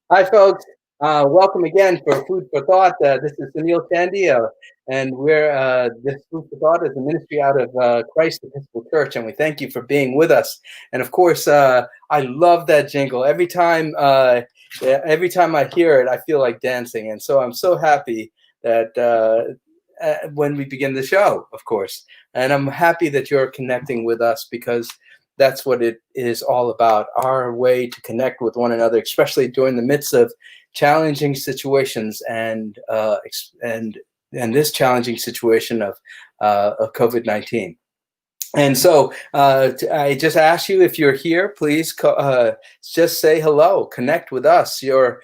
Hi, folks. Welcome again for Food for Thought. This is Sunil Chandy, and this Food for Thought is a ministry out of Christ Episcopal Church, and we thank you for being with us. And of course, I love that jingle. Every time I hear it, I feel like dancing, and so I'm so happy that when we begin the show, of course, and I'm happy that you're connecting with us because that's what it is all about, our way to connect with one another, especially during the midst of challenging situations and this challenging situation of COVID-19. And so I just ask you, if you're here, please just say hello, connect with us, your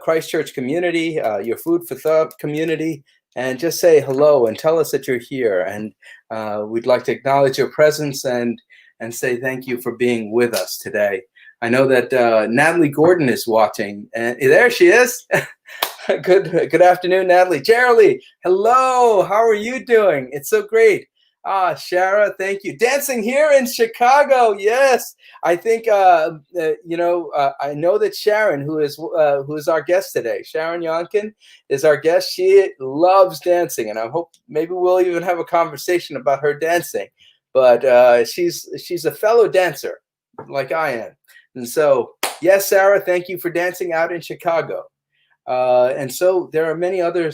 Christchurch community, your Food for Thought community, and just say hello and tell us that you're here. And we'd like to acknowledge your presence and say thank you for being with us today. I know that Natalie Gordon is watching, and there she is. Good afternoon, Natalie. Geraldine, hello. How are you doing? It's so great. Shara, thank you. Dancing here in Chicago. Yes, I think I know that Sharon, who is our guest today, Sharon Younkin, is our guest. She loves dancing, and I hope maybe we'll even have a conversation about her dancing. But she's a fellow dancer, like I am, and so yes, Sarah, thank you for dancing out in Chicago. And so there are many other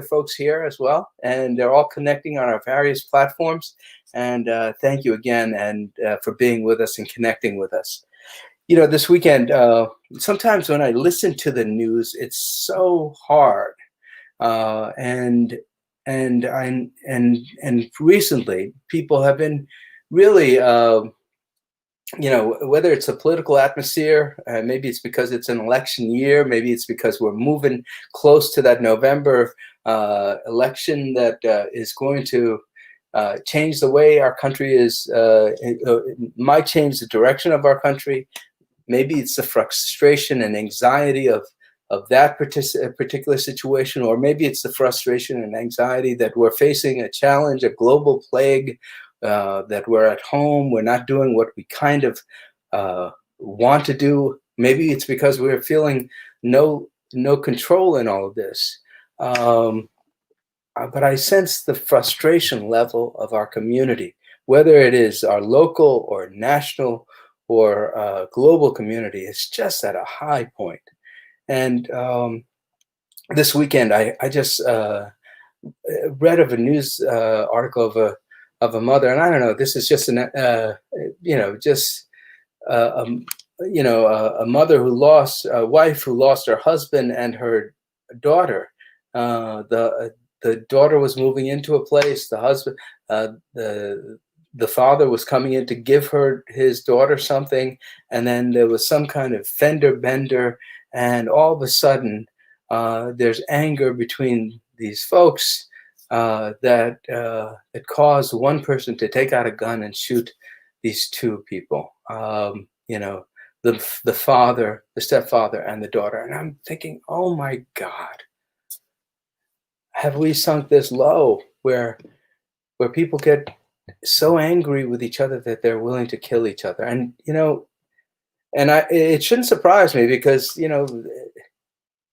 folks here as well, and they're all connecting on our various platforms. And thank you again, and for being with us and connecting with us. You know, this weekend, sometimes when I listen to the news, it's so hard. And recently, people have been really. Whether it's a political atmosphere, maybe it's because it's an election year, maybe it's because we're moving close to that November election that is going to change the way our country is, might change the direction of our country. Maybe it's the frustration and anxiety of that particular situation, or maybe it's the frustration and anxiety that we're facing a challenge, a global plague, that we're at home, we're not doing what we kind of want to do. Maybe it's because we're feeling no control in all of this. But I sense the frustration level of our community, whether it is our local or national or global community. It's just at a high point. And this weekend, I just read of a news article of a mother, and I don't know. This is just a mother who lost a wife who lost her husband and her daughter. The daughter was moving into a place. The husband, the father was coming in to give his daughter something, and then there was some kind of fender bender, and all of a sudden, there's anger between these folks. That caused one person to take out a gun and shoot these two people. The father, the stepfather, and the daughter. And I'm thinking, oh my God, have we sunk this low where people get so angry with each other that they're willing to kill each other? And it shouldn't surprise me, because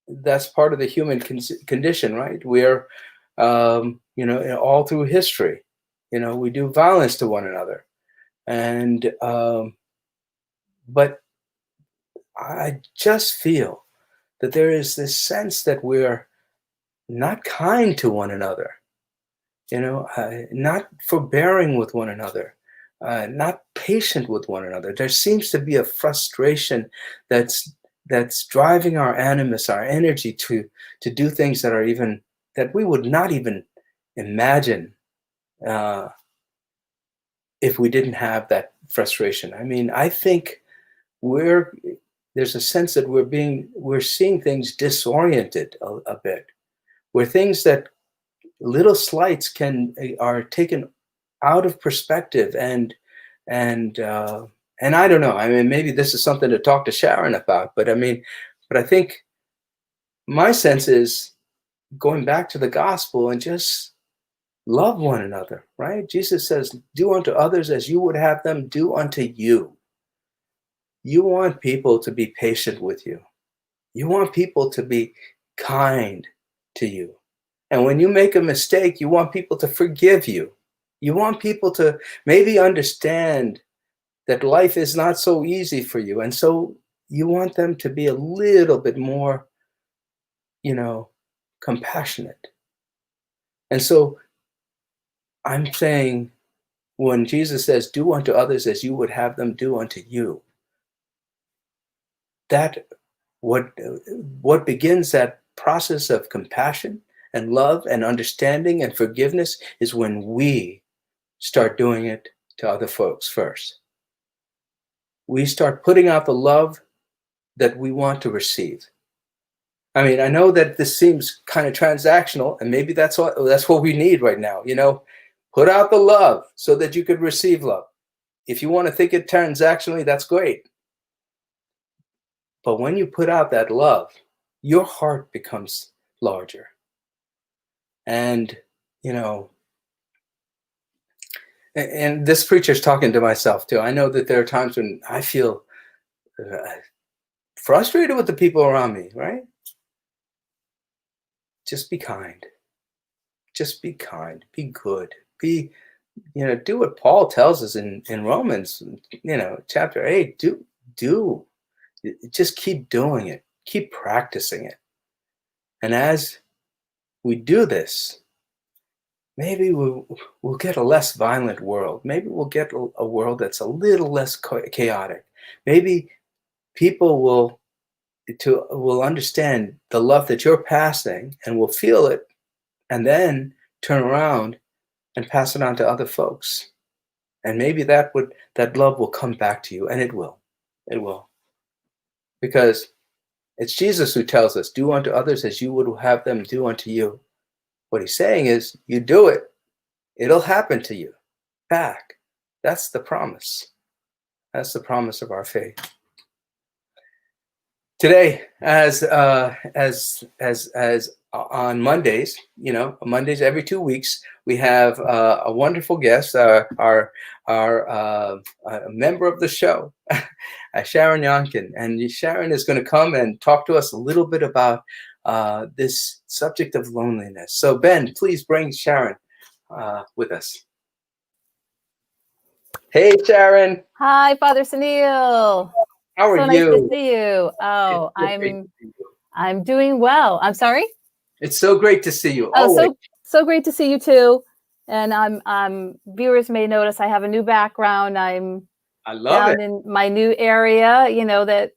that's part of the human condition, right? We're all through history, we do violence to one another. And but I just feel that there is this sense that we're not kind to one another, not forbearing with one another, not patient with one another. There seems to be a frustration that's driving our animus, our energy to do things that we would not even imagine if we didn't have that frustration. I mean, I think there's a sense that we're seeing things disoriented a bit, where things that little slights are taken out of perspective, and I don't know. I mean, maybe this is something to talk to Sharon about, but I think my sense is going back to the gospel and just love one another, right? Jesus says, do unto others as you would have them do unto you. You want people to be patient with you. You want people to be kind to you. And when you make a mistake, you want people to forgive you. You want people to maybe understand that life is not so easy for you. And so you want them to be a little bit more, compassionate. And so I'm saying, when Jesus says, do unto others as you would have them do unto you, that what begins that process of compassion and love and understanding and forgiveness is when we start doing it to other folks first. We start putting out the love that we want to receive. I mean, I know that this seems kind of transactional, and maybe that's what we need right now. Put out the love so that you could receive love. If you want to think it transactionally, that's great. But when you put out that love, your heart becomes larger. And, and this preacher's talking to myself too. I know that there are times when I feel frustrated with the people around me, right? Just be kind. Just be kind. Be good. Do what Paul tells us in Romans, chapter 8. Do. Just keep doing it. Keep practicing it. And as we do this, maybe we'll get a less violent world. Maybe we'll get a world that's a little less chaotic. Maybe people will understand the love that you're passing and will feel it, and then turn around and pass it on to other folks. And maybe that love will come back to you, and it will. It will. Because it's Jesus who tells us, do unto others as you would have them do unto you. What he's saying is, you do it, it'll happen to you back. That's the promise. That's the promise of our faith. Today, as on Mondays, Mondays every 2 weeks, we have a wonderful guest, our member of the show, Sharon Younkin. And Sharon is going to come and talk to us a little bit about this subject of loneliness. So Ben, please bring Sharon with us. Hey, Sharon. Hi, Father Sunil. How are you? So nice to see you. Oh, I'm doing well. I'm sorry? It's so great to see you. Oh, so great to see you too. And viewers may notice I have a new background. I love down in my new area, that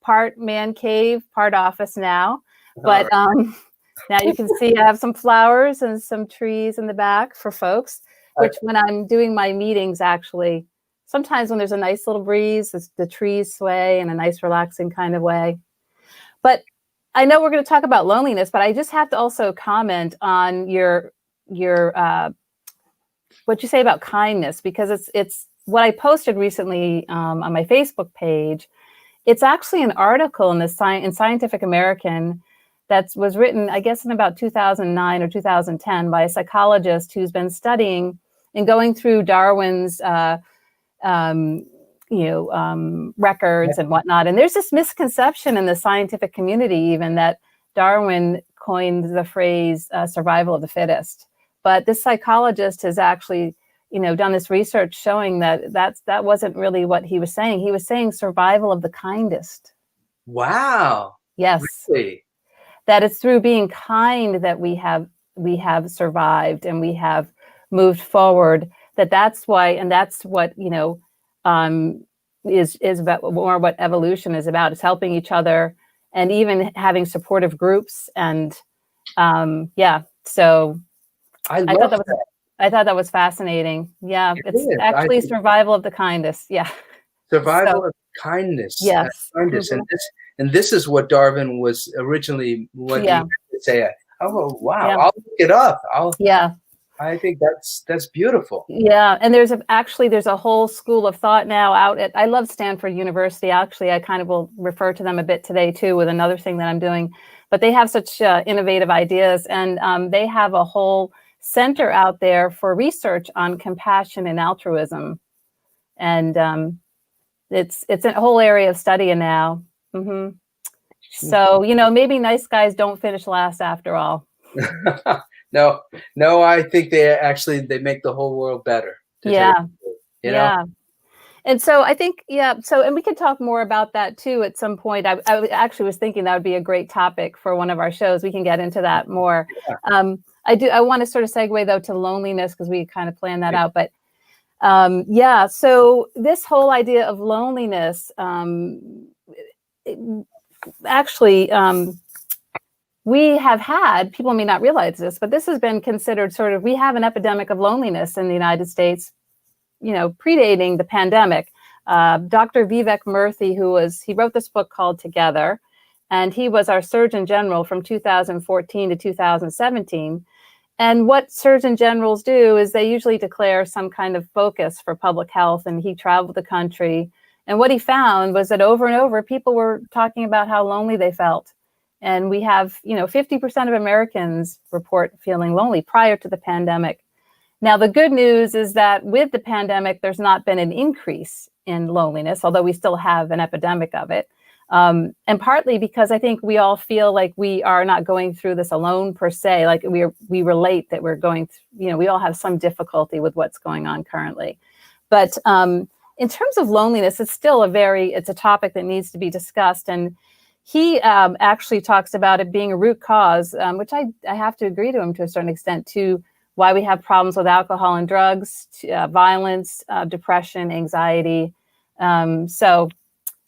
part man cave, part office now. But now you can see I have some flowers and some trees in the back for folks, which when I'm doing my meetings, actually, sometimes when there's a nice little breeze, the trees sway in a nice relaxing kind of way. But I know we're going to talk about loneliness, but I just have to also comment on your what you say about kindness, because it's what I posted recently on my Facebook page. It's actually an article in Scientific American that was written, I guess, in about 2009 or 2010 by a psychologist who's been studying and going through Darwin's records and whatnot. And there's this misconception in the scientific community even that Darwin coined the phrase survival of the fittest. But this psychologist has actually, done this research showing that wasn't really what he was saying. He was saying survival of the kindest. Wow. Yes. Really? That it's through being kind that we have survived and we have moved forward. That's why, and that's what, is about more what evolution is about. It's helping each other and even having supportive groups. And so I thought that was fascinating. Yeah, it's actually survival of the kindest. Yeah. Survival of kindness. Yes. Mm-hmm. And this is what Darwin was originally what he had to say. Oh, wow. Yeah. I'll look it up. I think that's beautiful. Yeah, and there's a whole school of thought now out at, I love Stanford University. Actually, I kind of will refer to them a bit today too with another thing that I'm doing. But they have such innovative ideas, and they have a whole center out there for research on compassion and altruism, and it's a whole area of study now. Mm-hmm. So, maybe nice guys don't finish last after all. No, I think they make the whole world better. Yeah. Yeah. And so I think, and we could talk more about that too at some point. I actually was thinking that would be a great topic for one of our shows. We can get into that more. Yeah. I want to sort of segue though to loneliness because we kind of planned that out. But so this whole idea of loneliness, we have had, people may not realize this, but this has been considered we have an epidemic of loneliness in the United States, predating the pandemic. Dr. Vivek Murthy, he wrote this book called Together, and he was our Surgeon General from 2014 to 2017. And what Surgeon Generals do is they usually declare some kind of focus for public health, and he traveled the country. And what he found was that over and over, people were talking about how lonely they felt. And we have, 50% of Americans report feeling lonely prior to the pandemic. Now, the good news is that with the pandemic, there's not been an increase in loneliness, although we still have an epidemic of it. And partly because I think we all feel like we are not going through this alone per se, like we relate that we're going through, we all have some difficulty with what's going on currently. But in terms of loneliness, it's still it's a topic that needs to be discussed. And he actually talks about it being a root cause, which I have to agree to him to a certain extent, to why we have problems with alcohol and drugs, violence, depression, anxiety. So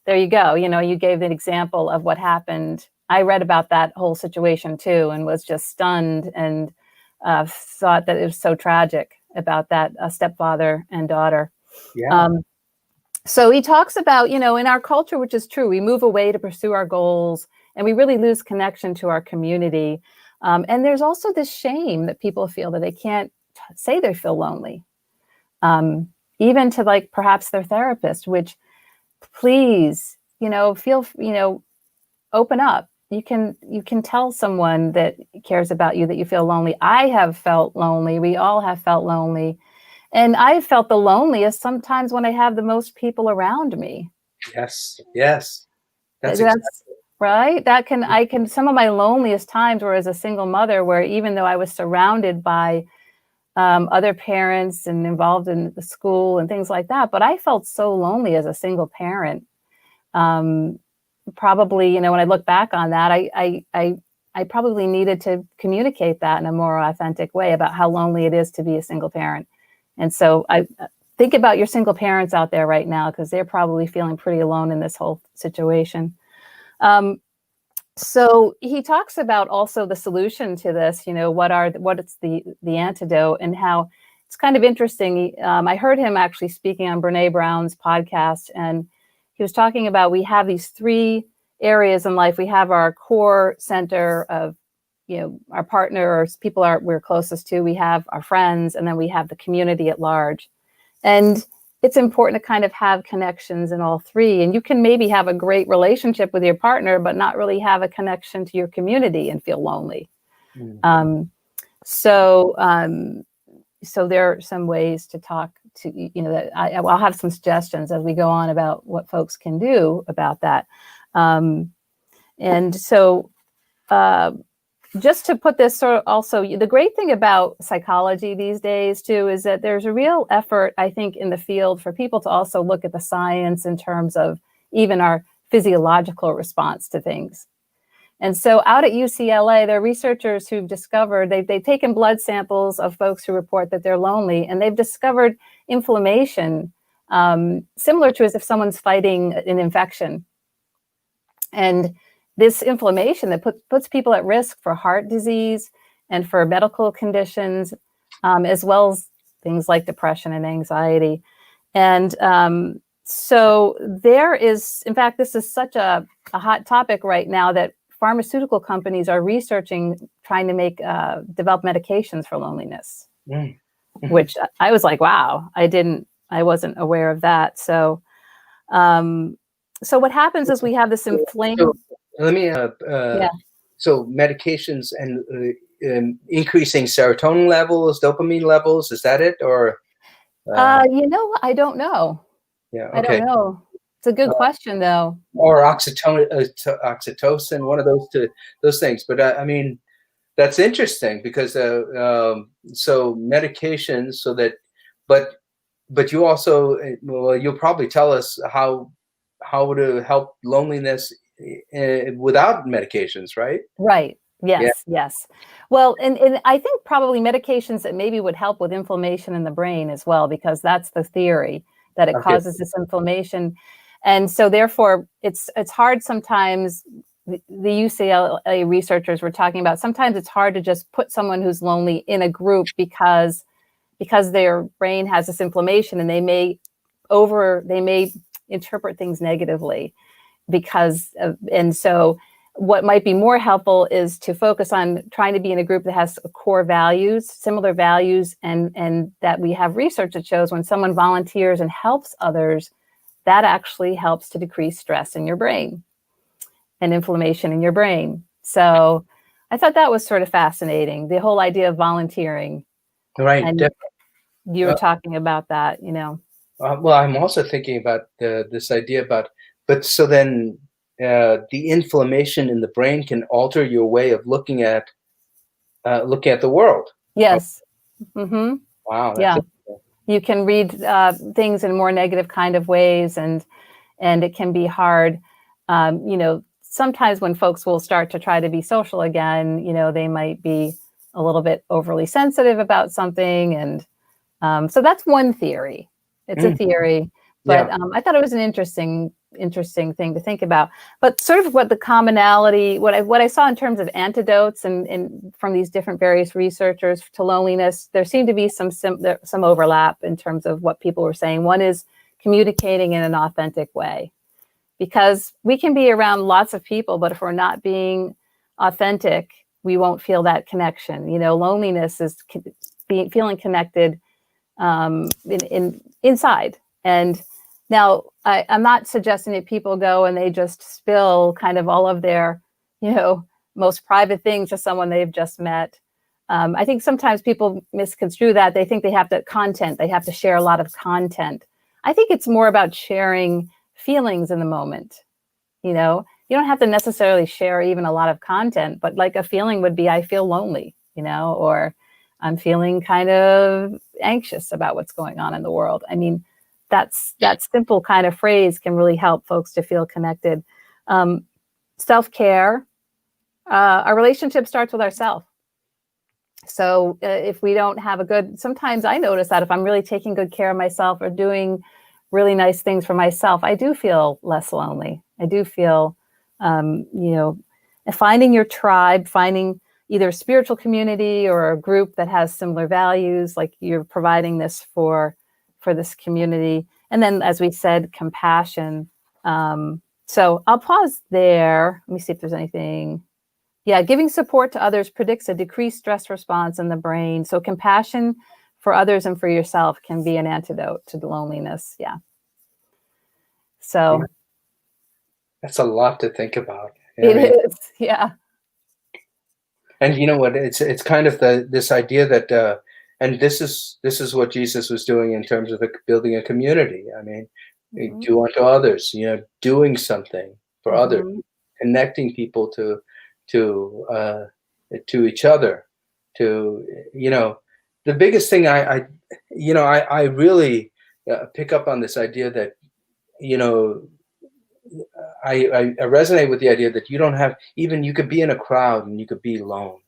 there you go. You gave an example of what happened. I read about that whole situation too, and was just stunned and thought that it was so tragic about that stepfather and daughter. Yeah. So he talks about, in our culture, which is true, we move away to pursue our goals and we really lose connection to our community. And there's also this shame that people feel that they can't say they feel lonely, even to perhaps their therapist, which please, open up. You can tell someone that cares about you that you feel lonely. I have felt lonely. We all have felt lonely. And I felt the loneliest sometimes when I have the most people around me. Yes. That's right. Some of my loneliest times were as a single mother, where even though I was surrounded by other parents and involved in the school and things like that, but I felt so lonely as a single parent. Probably, when I look back on that, I probably needed to communicate that in a more authentic way about how lonely it is to be a single parent. And so I think about your single parents out there right now, because they're probably feeling pretty alone in this whole situation. So he talks about also the solution to this, what it's the antidote, and how it's kind of interesting. I heard him actually speaking on Brene Brown's podcast, and he was talking about, we have these three areas in life. We have our core center of, our partner or people we're closest to, we have our friends, and then we have the community at large. And it's important to kind of have connections in all three. And you can maybe have a great relationship with your partner, but not really have a connection to your community and feel lonely. Mm-hmm. So there are some ways to talk to, that I'll have some suggestions as we go on about what folks can do about that. And so just to put this also, the great thing about psychology these days too, is that there's a real effort, I think, in the field for people to also look at the science in terms of even our physiological response to things. And so out at UCLA, there are researchers who've discovered, they've taken blood samples of folks who report that they're lonely, and they've discovered inflammation, similar to as if someone's fighting an infection. And this inflammation that puts people at risk for heart disease and for medical conditions, as well as things like depression and anxiety. And so there is, in fact, this is such a hot topic right now that pharmaceutical companies are researching, trying to develop medications for loneliness, which I was like, wow, I wasn't aware of that. So, so what happens is we have this inflamed. Let me, so medications and increasing serotonin levels, dopamine levels, is that it? Or? I don't know. Yeah. Okay. I don't know. It's a good question, though. Or oxytocin, one of those things. But I mean, that's interesting because so medications, so that, but you also, well, you'll probably tell us how to help loneliness without medications, right? Right. Yeah. Yes, yes. Well, and I think probably medications that maybe would help with inflammation in the brain as well, because that's the theory, that it Okay. causes this inflammation. And so therefore it's hard sometimes. The UCLA researchers were talking about, sometimes it's hard to just put someone who's lonely in a group because their brain has this inflammation, and they may interpret things negatively and so what might be more helpful is to focus on trying to be in a group that has core values, similar values, and that we have research that shows when someone volunteers and helps others, that actually helps to decrease stress in your brain and inflammation in your brain. So I thought that was sort of fascinating, the whole idea of volunteering. Right. And you were talking about that, you know. Well, I'm also thinking about this idea about, but so then the inflammation in the brain can alter your way of looking at the world. Yes. Mm-hmm. Wow. Yeah. You can read things in more negative kind of ways, and it can be hard. You know, sometimes when folks will start to try to be social again, you know, they might be a little bit overly sensitive about something. And so that's one theory. It's a theory, but I thought it was an interesting thing to think about. But sort of what the commonality, what I saw in terms of antidotes and from these different various researchers to loneliness, there seemed to be some overlap in terms of what people were saying. One is communicating in an authentic way, because we can be around lots of people, but if we're not being authentic, we won't feel that connection. You know, loneliness is feeling connected inside. And now I'm not suggesting that people go and they just spill kind of all of their, you know, most private things to someone they've just met. I think sometimes people misconstrue that. They think they have to share a lot of content. I think it's more about sharing feelings in the moment. You know, you don't have to necessarily share even a lot of content, but like a feeling would be, I feel lonely, you know, or I'm feeling kind of anxious about what's going on in the world. I mean, that simple kind of phrase can really help folks to feel connected. Self-care, our relationship starts with ourselves. So if we don't have sometimes I notice that if I'm really taking good care of myself or doing really nice things for myself, I do feel less lonely. I do feel, you know, finding your tribe, finding either a spiritual community or a group that has similar values, like you're providing this for this community. And then, as we said, compassion. So I'll pause there. Let me see if there's anything. Yeah, giving support to others predicts a decreased stress response in the brain. So compassion for others and for yourself can be an antidote to the loneliness. Yeah. So that's a lot to think about. It is. Yeah. And you know what? It's kind of this idea that, and this is what Jesus was doing in terms of building a community. I mean, do unto others. You know, doing something for others, connecting people to each other. To, you know, the biggest thing I really pick up on this idea that, you know, I resonate with the idea that you don't have, even you could be in a crowd and you could be alone.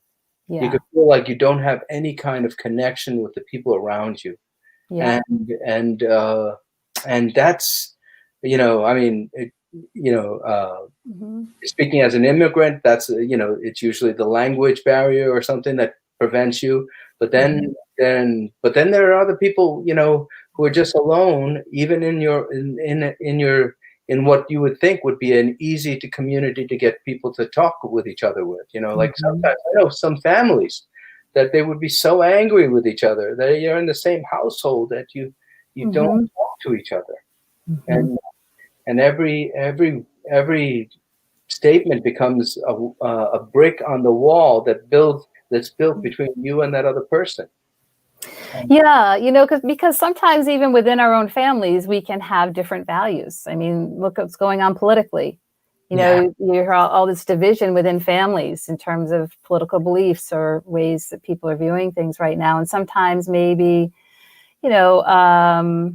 Yeah. You could feel like you don't have any kind of connection with the people around you. Yeah. And that's, you know, I mean, speaking as an immigrant, that's, you know, it's usually the language barrier or something that prevents you. But then there are other people, you know, who are just alone, even in what you would think would be an easy to community to get people to talk with each other with, you know, like sometimes I know some families that they would be so angry with each other that you're in the same household that you don't talk to each other. And every statement becomes a brick on the wall that's built between you and that other person. Yeah, because sometimes even within our own families, we can have different values. I mean, look what's going on politically. Yeah. You hear all this division within families in terms of political beliefs or ways that people are viewing things right now. And sometimes maybe, I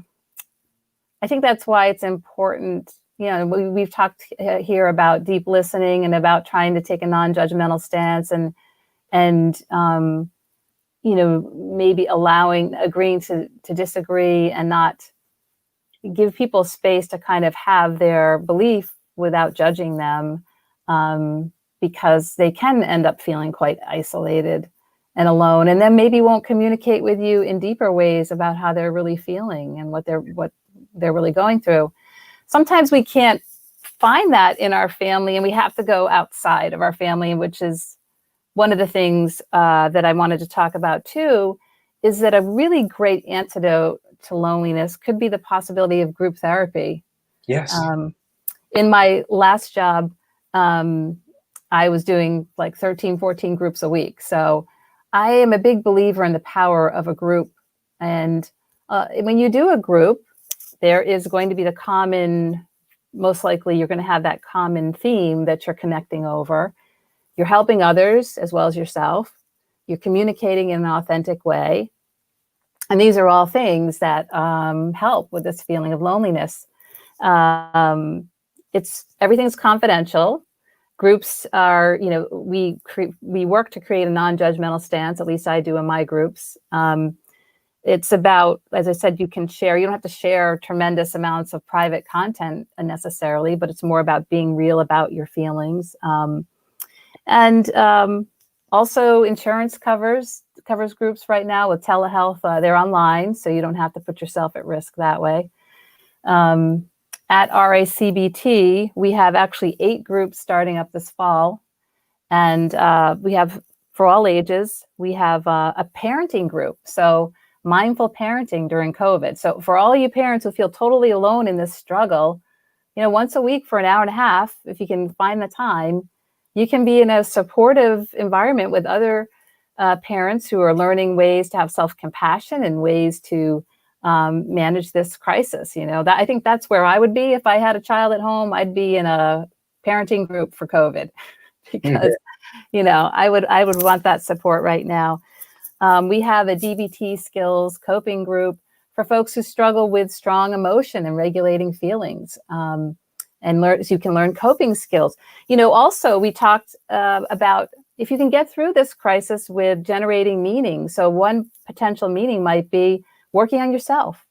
think that's why it's important. We've talked here about deep listening and about trying to take a non-judgmental stance and maybe agreeing to disagree and not give people space to kind of have their belief without judging them, because they can end up feeling quite isolated and alone, and then maybe won't communicate with you in deeper ways about how they're really feeling and what they're really going through. Sometimes we can't find that in our family, and we have to go outside of our family, which is one of the things that I wanted to talk about too, is that a really great antidote to loneliness could be the possibility of group therapy. Yes. In my last job, I was doing like 13, 14 groups a week. So I am a big believer in the power of a group. And when you do a group, there is going to be most likely you're going to have that common theme that you're connecting over. You're helping others as well as yourself. You're communicating in an authentic way. And these are all things that help with this feeling of loneliness. Everything's confidential. Groups are, we work to create a non-judgmental stance. At least I do in my groups. It's about, as I said, you can share. You don't have to share tremendous amounts of private content necessarily, but it's more about being real about your feelings. Also, insurance covers groups right now with telehealth. They're online, so you don't have to put yourself at risk that way. At RICBT, we have actually 8 groups starting up this fall. And we have, for all ages, we have a parenting group. So mindful parenting during COVID. So for all you parents who feel totally alone in this struggle, once a week for an hour and a half, if you can find the time, you can be in a supportive environment with other parents who are learning ways to have self-compassion and ways to manage this crisis. I think that's where I would be if I had a child at home. I'd be in a parenting group for COVID because, I would want that support right now. We have a DBT skills coping group for folks who struggle with strong emotion and regulating feelings. And so you can learn coping skills. Also, we talked about if you can get through this crisis with generating meaning. So one potential meaning might be working on yourself,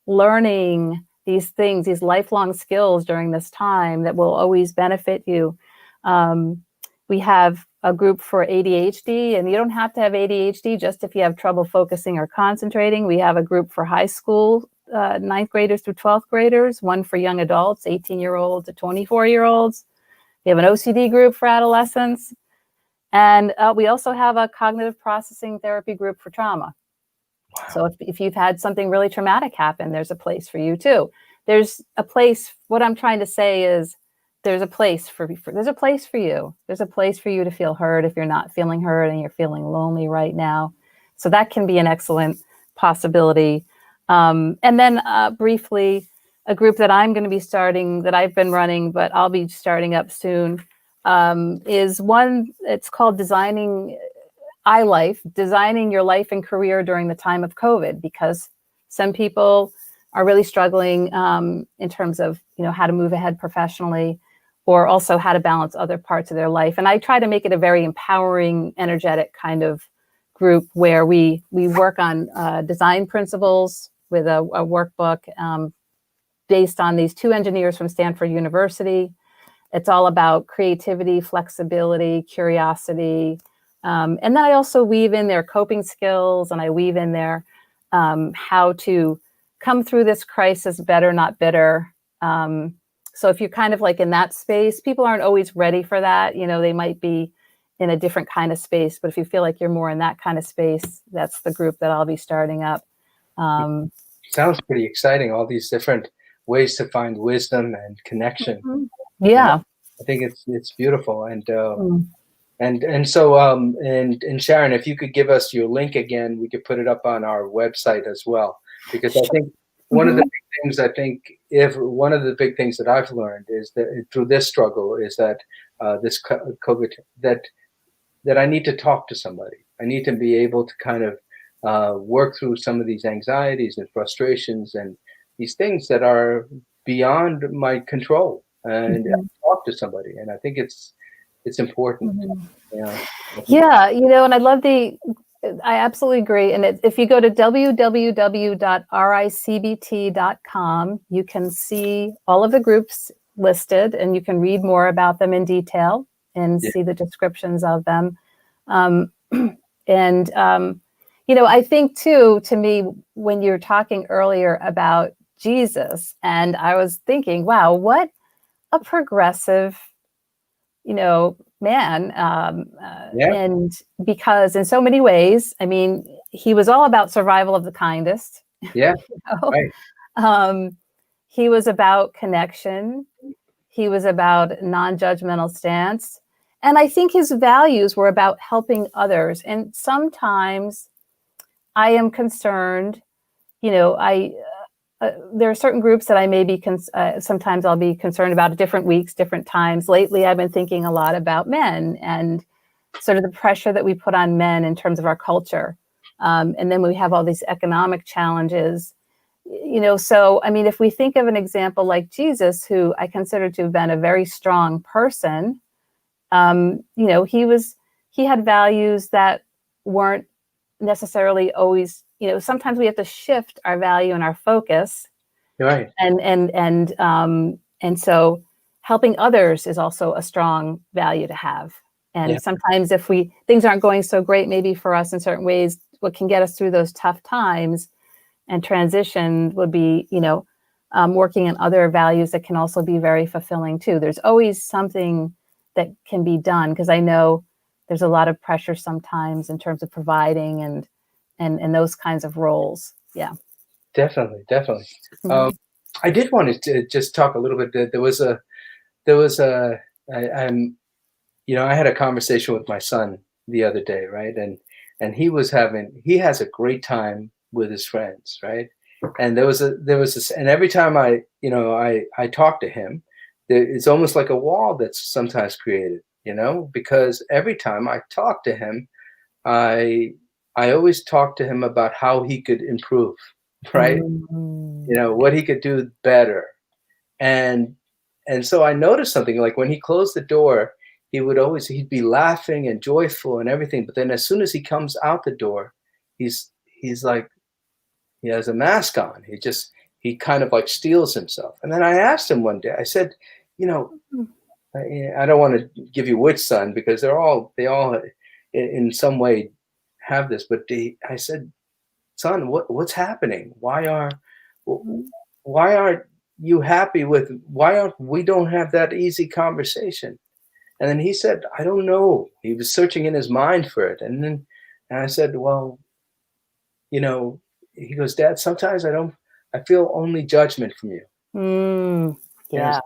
learning these things, these lifelong skills during this time that will always benefit you. We have a group for ADHD, and you don't have to have ADHD just if you have trouble focusing or concentrating. We have a group for high school, 9th graders through 12th graders, one for young adults, 18-year-olds to 24-year-olds. We have an OCD group for adolescents. And we also have a cognitive processing therapy group for trauma. Wow. So if you've had something really traumatic happen, there's a place for you too. There's a place, what I'm trying to say is there's a place for you. There's a place for you to feel heard if you're not feeling heard and you're feeling lonely right now. So that can be an excellent possibility. And then briefly, a group that I'm going to be starting, that I've been running, but I'll be starting up soon, is one, it's called Designing Your Life and Career During the Time of COVID, because some people are really struggling in terms of, how to move ahead professionally, or also how to balance other parts of their life. And I try to make it a very empowering, energetic kind of group where we work on design principles with a workbook based on these 2 engineers from Stanford University. It's all about creativity, flexibility, curiosity. And then I also weave in their coping skills, and I weave in their how to come through this crisis better, not bitter. So if you're kind of like in that space, people aren't always ready for that. They might be in a different kind of space, but if you feel like you're more in that kind of space, that's the group that I'll be starting up. Sounds pretty exciting. All these different ways to find wisdom and connection. Mm-hmm. Yeah. I think it's beautiful. And And so and Sharon, if you could give us your link again, we could put it up on our website as well, because I think one of the big things, if one of the big things that I've learned is that through this struggle is that this COVID, that I need to talk to somebody. I need to be able to kind of work through some of these anxieties and frustrations and these things that are beyond my control, and talk to somebody. And I think it's important. Yeah. Yeah, and I absolutely agree. And if you go to www.ricbt.com, you can see all of the groups listed, and you can read more about them in detail and see the descriptions of them. I think too, to me, when you're talking earlier about Jesus, and I was thinking, wow, what a progressive, man. And because in so many ways, I mean, he was all about survival of the kindest. Yeah. Right. He was about connection. He was about non-judgmental stance. And I think his values were about helping others. And sometimes I am concerned, there are certain groups that I may be, sometimes I'll be concerned about at different weeks, different times. Lately, I've been thinking a lot about men and sort of the pressure that we put on men in terms of our culture. And then we have all these economic challenges, so, I mean, if we think of an example like Jesus, who I consider to have been a very strong person, he had values that weren't necessarily always, sometimes we have to shift our value and our focus. Right. And so helping others is also a strong value to have. And sometimes if things aren't going so great, maybe for us in certain ways, what can get us through those tough times and transition would be, working on other values that can also be very fulfilling too. There's always something that can be done, because I know there's a lot of pressure sometimes in terms of providing and those kinds of roles. Yeah. Definitely. I did want to just talk a little bit. I had a conversation with my son the other day, right? And he has a great time with his friends, right? And there was this, and every time I talk to him, it's almost like a wall that's sometimes created, because every time I talk to him, I always talk to him about how he could improve, right? What he could do better. And so I noticed something, like when he closed the door, he'd be laughing and joyful and everything. But then as soon as he comes out the door, he's like, he has a mask on. He kind of like steals himself. And then I asked him one day, I said, I don't want to give you which son, because they all in some way have this, but I said, son, what's happening? Why aren't you happy we don't have that easy conversation? And then he said, I don't know. He was searching in his mind for it. And I said, well, he goes, Dad, sometimes I feel only judgment from you. Yeah.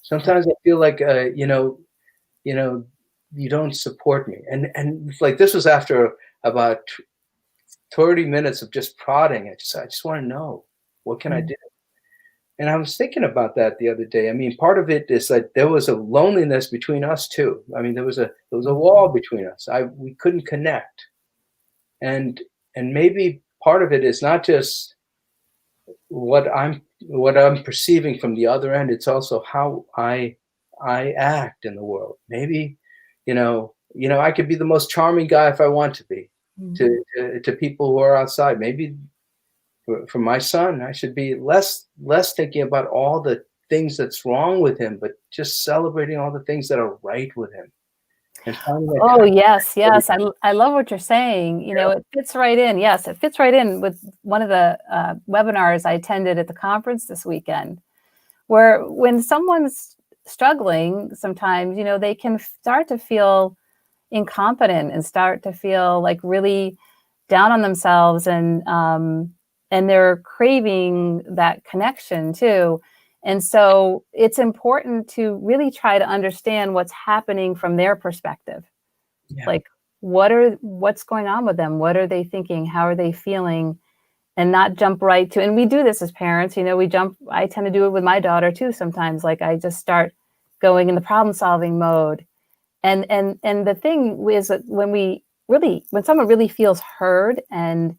Sometimes I feel like, you don't support me. And like, this was after about 30 minutes of just prodding. I just want to know, what can I do? And I was thinking about that the other day. I mean, part of it is that there was a loneliness between us too. I mean, there was a wall between us. We couldn't connect. And maybe part of it is not just what I'm perceiving from the other end. It's also how I act in the world. Maybe, I could be the most charming guy if I want to be to people who are outside. Maybe for my son, I should be less thinking about all the things that's wrong with him, but just celebrating all the things that are right with him. Oh, yes. I love what you're saying. It fits right in. Yes, it fits right in with one of the webinars I attended at the conference this weekend, where when someone's struggling, sometimes, they can start to feel incompetent and start to feel like really down on themselves, and they're craving that connection too. And so it's important to really try to understand what's happening from their perspective. Yeah. Like, what's going on with them? What are they thinking? How are they feeling? And not jump right to, and we do this as parents, you know, I tend to do it with my daughter too sometimes. Like, I just start going in the problem solving mode. And the thing is that when someone really feels heard and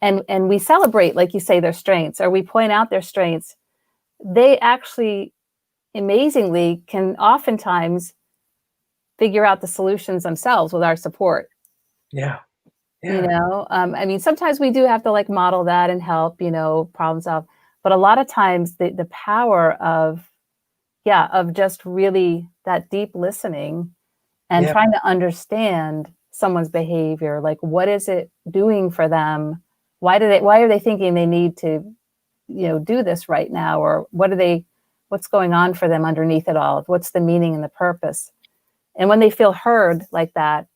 we celebrate, like you say, their strengths, or we point out their strengths, they actually amazingly can oftentimes figure out the solutions themselves with our support. Yeah. You Yeah. know, I mean, sometimes we do have to like model that and help, you know, problem solve. But a lot of times the power of, of just really that deep listening and Yeah. trying to understand someone's behavior, like what is it doing for them? Why are they thinking they need to, you know, do this right now? Or what's going on for them underneath it all? What's the meaning and the purpose? And when they feel heard like that,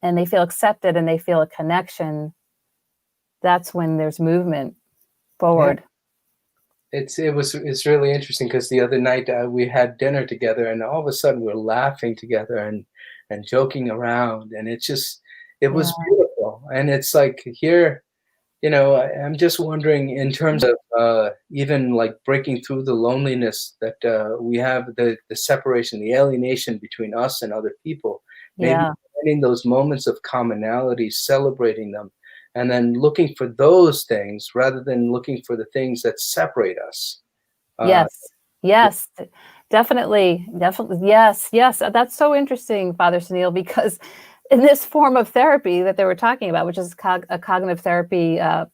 and they feel accepted and they feel a connection, that's when there's movement Yeah. forward. It's really interesting because the other night we had dinner together, and all of a sudden we're laughing together and joking around, and it Yeah. was beautiful. And it's like here, you know, I'm just wondering in terms of even like breaking through the loneliness that we have, the separation, the alienation between us and other people, maybe Yeah. finding those moments of commonality, celebrating them, and then looking for those things rather than looking for the things that separate us. Uh, Yes. Yes. Definitely. Definitely. Yes. Yes. That's so interesting, Father Sunil, because in this form of therapy that they were talking about, which is a cognitive therapy uh,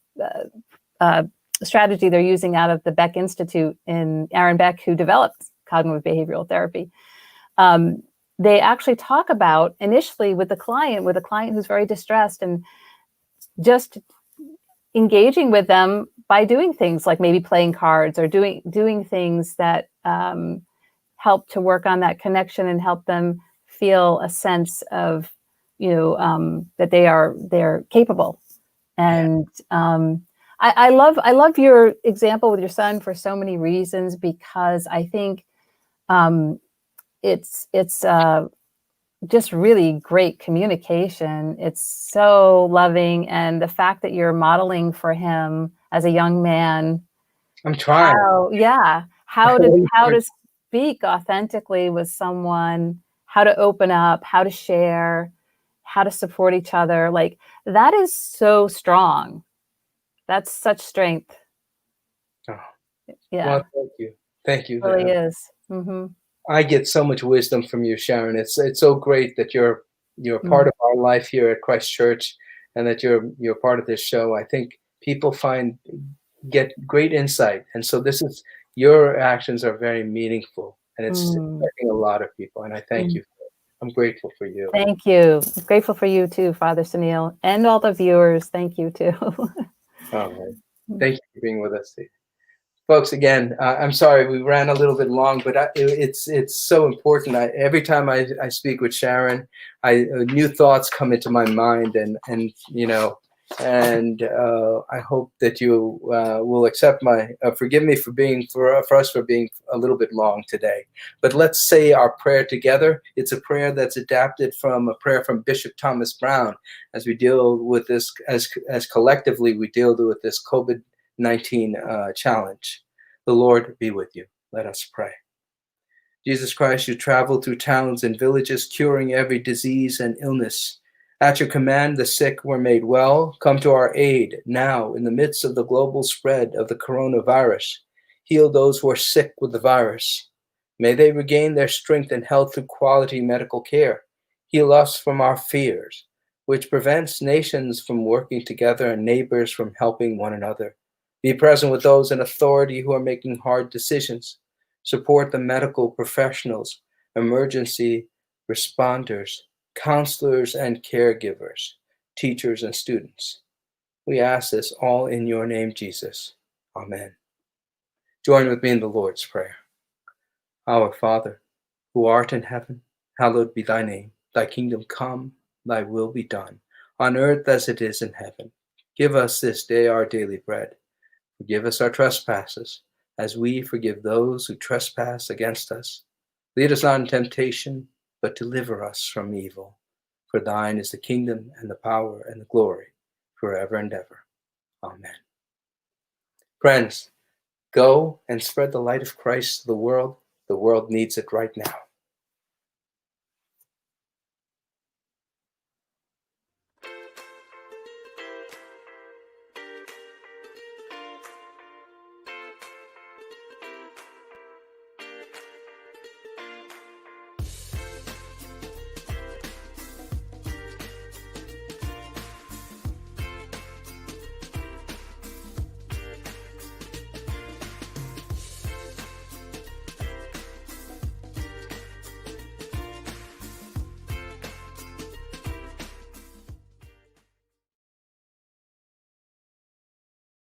strategy they're using out of the Beck Institute in Aaron Beck, who developed cognitive behavioral therapy. They actually talk about initially with a client who's very distressed, and just engaging with them by doing things like maybe playing cards or doing things that help to work on that connection and help them feel a sense of, you know, that they're capable. yeah, And I love your example with your son for so many reasons, because I think it's just really great communication. It's so loving. And the fact that you're modeling for him as a young man, I'm trying. how to speak authentically with someone, how to open up, how to share, how to support each other. Like, that is so strong. That's such strength. Oh, Yeah, well, thank you. Thank you. it really is. Mm-hmm. I get so much wisdom from you, Sharon. It's so great that you're part Mm. of our life here at Christ Church, and that you're part of this show. I think people get great insight, and so this is your actions are very meaningful, and it's Mm. affecting a lot of people. And I thank Mm. you. I'm grateful for you. Thank you. I'm grateful for you too, Father Sunil, and all the viewers. Thank you too. All right. Thank you for being with us, Steve. Folks, again, I'm sorry we ran a little bit long, but it's so important. Every time I speak with Sharon, new thoughts come into my mind, and you know, and I hope that you will accept my forgive me for us for being a little bit long today. But let's say our prayer together. It's a prayer that's adapted from a prayer from Bishop Thomas Brown as we deal with this as collectively we deal with this COVID-19 challenge. The Lord be with you. Let us pray. Jesus Christ, you traveled through towns and villages, curing every disease and illness. At your command, the sick were made well. Come to our aid now in the midst of the global spread of the coronavirus. Heal those who are sick with the virus. May they regain their strength and health through quality medical care. Heal us from our fears, which prevents nations from working together and neighbors from helping one another. Be present with those in authority who are making hard decisions. Support the medical professionals, emergency responders, counselors and caregivers, teachers and students. We ask this all in your name, Jesus. Amen. Join with me in the Lord's Prayer. Our Father, who art in heaven, hallowed be thy name. Thy kingdom come, thy will be done, on earth as it is in heaven. Give us this day our daily bread. Forgive us our trespasses, as we forgive those who trespass against us. Lead us not into temptation, but deliver us from evil. For thine is the kingdom and the power and the glory forever and ever. Amen. Friends, go and spread the light of Christ to the world. The world needs it right now.